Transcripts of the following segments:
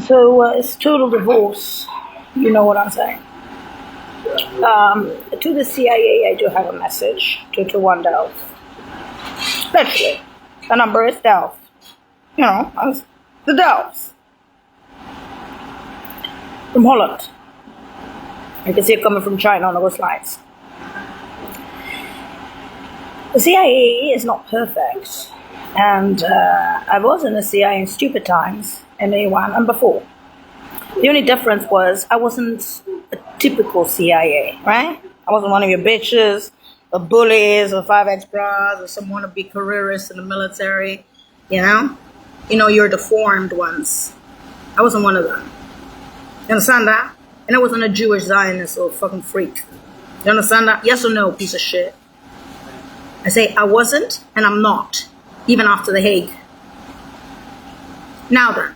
So it's total divorce. You know what I'm saying? To the CIA, I do have a message. 221 Delft. Literally. The number is Delft. You know, the Delfts. From Holland. You can see it coming from China on those lines. The CIA is not perfect. And I was in the CIA in stupid times, in A1 and before. The only difference was I wasn't a typical CIA, right? I wasn't one of your bitches, or bullies, or 5X bras, or some wannabe careerists in the military, you know? You know, you're deformed ones. I wasn't one of them. You understand that? And I wasn't a Jewish Zionist or fucking freak. You understand that? Yes or no, piece of shit? I say I wasn't, and I'm not, even after The Hague. Now then,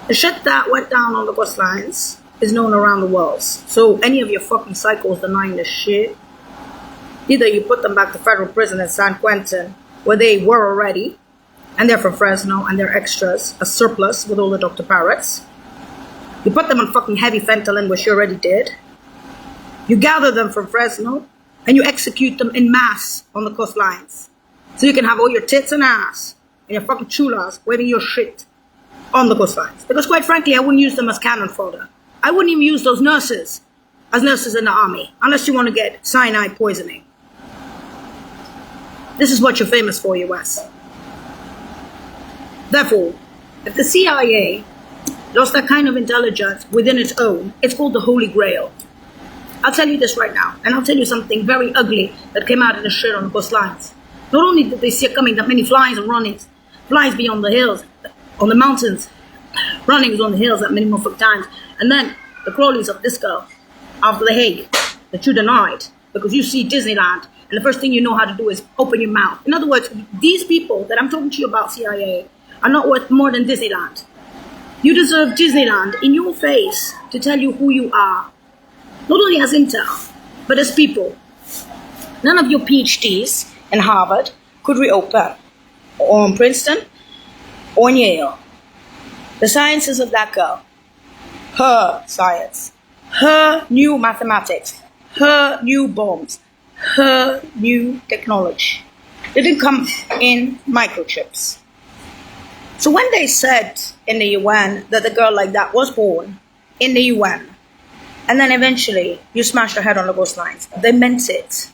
the shit that went down on the coastlines is known around the world. So any of your fucking psychos denying this shit, either you put them back to federal prison in San Quentin, where they were already, and they're from Fresno, and they're extras, a surplus with all the Dr. Parrots. You put them on fucking heavy fentanyl, which you already did. You gather them from Fresno, and you execute them in mass on the coastlines. So you can have all your tits and ass, and your fucking chulas waving your shit on the coastlines. Because quite frankly, I wouldn't use them as cannon fodder. I wouldn't even use those nurses as nurses in the army, unless you want to get cyanide poisoning. This is what you're famous for, US. Therefore, if the CIA lost that kind of intelligence within its own, it's called the Holy Grail. I'll tell you this right now, and I'll tell you something very ugly that came out of the shit on the coastlines. Not only did they see it coming, that many flies and runnings, flies beyond the hills, on the mountains, runnings on the hills that many more times, and then the crawlies of this girl after The Hague that you denied because you see Disneyland, and the first thing you know how to do is open your mouth. In other words, these people that I'm talking to you about, CIA, are not worth more than Disneyland. You deserve Disneyland in your face to tell you who you are. Not only as Intel, but as people. None of your PhDs in Harvard could reopen, or in Princeton, or in Yale. The sciences of that girl, her science, her new mathematics, her new bombs, her new technology, didn't come in microchips. So when they said in the UN that a girl like that was born in the UN, and then eventually you smashed her head on the coastlines, they meant it.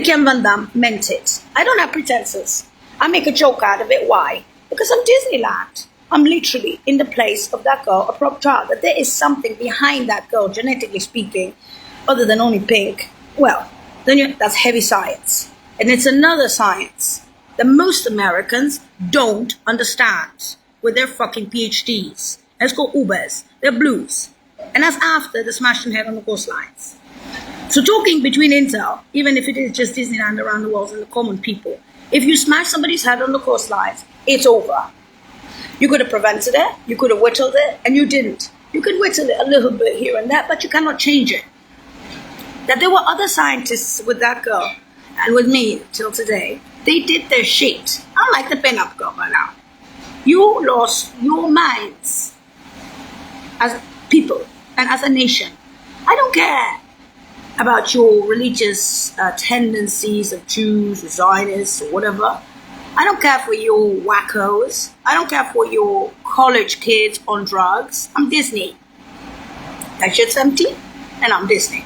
Ken Van Damme meant it. I don't have pretenses. I make a joke out of it. Why? Because I'm Disneyland. I'm literally in the place of that girl, a prop child. That there is something behind that girl, genetically speaking, other than only pink. Well, then that's heavy science. And it's another science that most Americans don't understand with their fucking PhDs. And it's called Ubers. They're blues. And that's after the smashing head on the coastlines. So talking between Intel, even if it is just Disneyland around the world and the common people, if you smash somebody's head on the coastlines, it's over. You could have prevented it, you could have whittled it, and you didn't. You could whittle it a little bit here and there, but you cannot change it. That there were other scientists with that girl, and with me till today, they did their shit. Unlike the pin-up girl by now. You lost your minds as people and as a nation. I don't care about your religious tendencies of Jews or Zionists or whatever. I don't care for your wackos. I don't care for your college kids on drugs. I'm Disney. That shit's empty, and I'm Disney.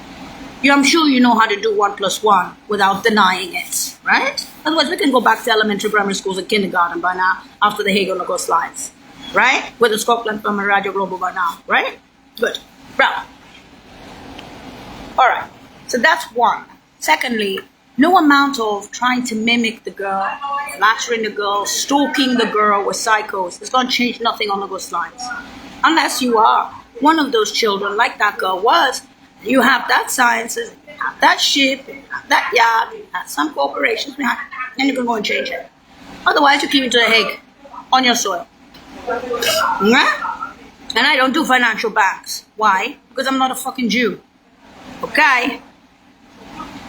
I'm sure you know how to do 1 + 1 without denying it, right? Otherwise, we can go back to elementary, primary schools and kindergarten by now, after The Hague on the coastlines, right? With the Scotland from Radio Global by now, right? Good. Bravo. All right. So that's one. Secondly, no amount of trying to mimic the girl, flattering the girl, stalking the girl with psychos is going to change nothing on the coastlines. Unless you are one of those children like that girl was, you have that sciences, you have that ship, you have that yacht, you have some corporations behind, and you can go and change it. Otherwise, you keep it to The Hague on your soil. And I don't do financial banks. Why? Because I'm not a fucking Jew. Okay?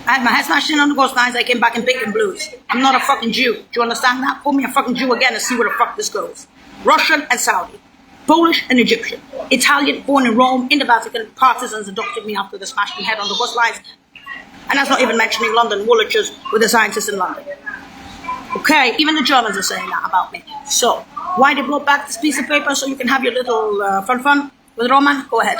I had my head smashed in on the coastlines. I came back in pink and blues. I'm not a fucking Jew. Do you understand that? Call me a fucking Jew again and see where the fuck this goes. Russian and Saudi. Polish and Egyptian. Italian, born in Rome, in the Vatican. Partisans adopted me after they smashed my head on the bus lines. And that's not even mentioning London Woolwich's with the scientists in London. Okay, even the Germans are saying that about me. So, why they brought back this piece of paper so you can have your little fun with Roman? Go ahead.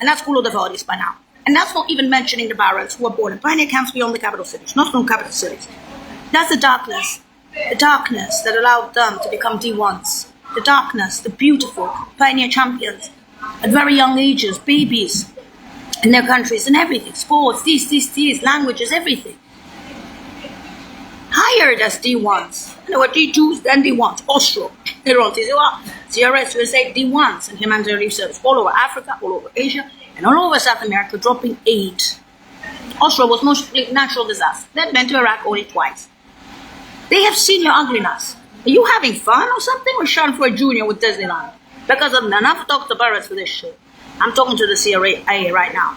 And that's Culo de Vodis by now. And that's not even mentioning the barons who were born in pioneer camps beyond the capital cities, not from capital cities. That's the darkness that allowed them to become D1s. The darkness, the beautiful pioneer champions at very young ages, babies in their countries and everything, sports, these, languages, everything. Hired as D1s. And there were D2s, then D1s. Austro, CRS will say D1s and humanitarian service all over Africa, all over Asia, and all over South America, dropping aid. Austro was mostly natural disaster. They'd been to Iraq only twice. They have seen your ugliness. Are you having fun or something? Or Sean Ford Jr. with Disneyland? Because I've enough talk to Barretts for this shit. I'm talking to the CIA right now.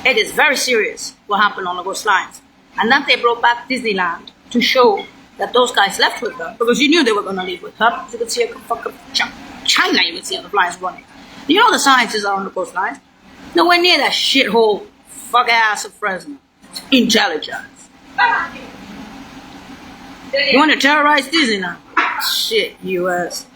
It is very serious what happened on the coastlines. And that they brought back Disneyland to show that those guys left with her. Because you knew they were going to leave with her. You could see a fucking China, you could see how the flies running. You know the scientists are on the coastlines. Nowhere near that shithole fuck ass of Fresno. Intelligence. You want to terrorize Disneyland? Shit, US.